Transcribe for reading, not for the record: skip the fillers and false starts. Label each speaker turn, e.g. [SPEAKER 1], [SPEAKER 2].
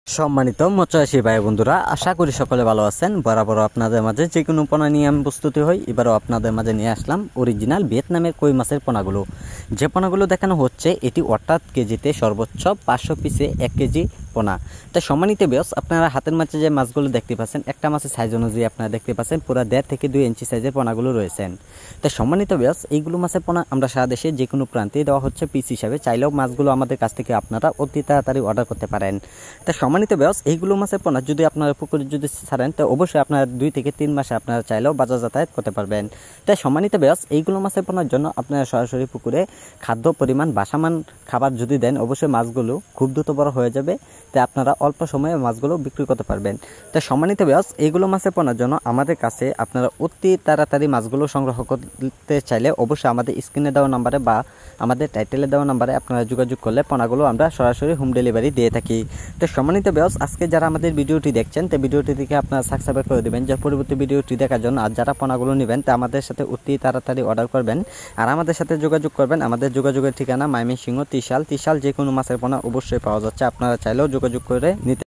[SPEAKER 1] সম্মানিত মৎস্যচাষী ভাই বন্ধুরা, আশা করি সকলে ভালো আছেন। বরাবর আপনাদের মাঝে যে কোনো পোনা নিয়ে আমি প্রস্তুতি হই। এবারও আপনাদের মাঝে নিয়ে আসলাম অরিজিনাল ভিয়েতনামের কই মাছের পোনাগুলো। যে পোনাগুলো দেখানো হচ্ছে এটি অর্থাৎ কেজিতে সর্বোচ্চ 500 পিসে 1 কেজি পোনা। তাই সম্মানিত ভিউয়ার্স, আপনারা হাতের মাঝে যে মাছগুলো দেখতে পাচ্ছেন, একটা মাছের সাইজ অনুযায়ী আপনারা দেখতে পাচ্ছেন পুরো 1.5 থেকে 2 ইঞ্চি সাইজের পোনাগুলো রয়েছেন। তাই সম্মানিত ভিউয়ার্স, এইগুলো মাছের পোনা আমরা সারা দেশে যে কোনো প্রান্তেই দেওয়া হচ্ছে পিস হিসাবে। চাইলেও মাছগুলো আমাদের কাছ থেকে আপনারা অতি তাড়াতাড়ি অর্ডার করতে পারেন। তাই সম্মানিত ভিউয়ার্স, এইগুলো মাছের পোনা যদি আপনারা পুকুরে যদি ছাড়েন, তো অবশ্যই আপনারা 2 থেকে 3 মাসে আপনারা চাইলেও বাজার যাতায়াত করতে পারবেন। তাই সম্মানিত ভিউয়ার্স, এইগুলো মাছের পোনার জন্য আপনারা সরাসরি পুকুরে খাদ্য পরিমাণ বাসামান খাবার যদি দেন, অবশ্যই মাছগুলো খুব দ্রুত বড় হয়ে যাবে। তাই আপনারা অল্প সময়ে মাছগুলো বিক্রি করতে পারবেন। তাই সম্মানিত ভিউয়ার্স, এইগুলো মাছের পোনার জন্য আমাদের কাছে আপনারা অতি তাড়াতাড়ি মাছগুলো সংগ্রহ করতে চাইলে অবশ্যই আমাদের স্ক্রিনে দেওয়া নাম্বারে বা আমাদের টাইটেলে দেওয়া নাম্বারে আপনারা যোগাযোগ করলে পোনাগুলো আমরা সরাসরি হোম ডেলিভারি দিয়ে থাকি। তো সম্মানিত ভিউয়ার্স, আজকে যারা আমাদের ভিডিওটি দেখছেন, তো ভিডিওটি দেখে আপনারা সাবস্ক্রাইব করে দেবেন যে পরবর্তী ভিডিওটি দেখার জন্য। আর যারা পোনাগুলো নেবেন তা আমাদের সাথে অতি তাড়াতাড়ি অর্ডার করবেন আর আমাদের সাথে যোগাযোগ করবেন। আমাদের যোগাযোগের ঠিকানা ময়মনসিংহ, ত্রিশাল যে কোনো মাছের পোনা অবশ্যই পাওয়া যাচ্ছে। আপনারা চাইলেও যোগাযোগ করে নিতে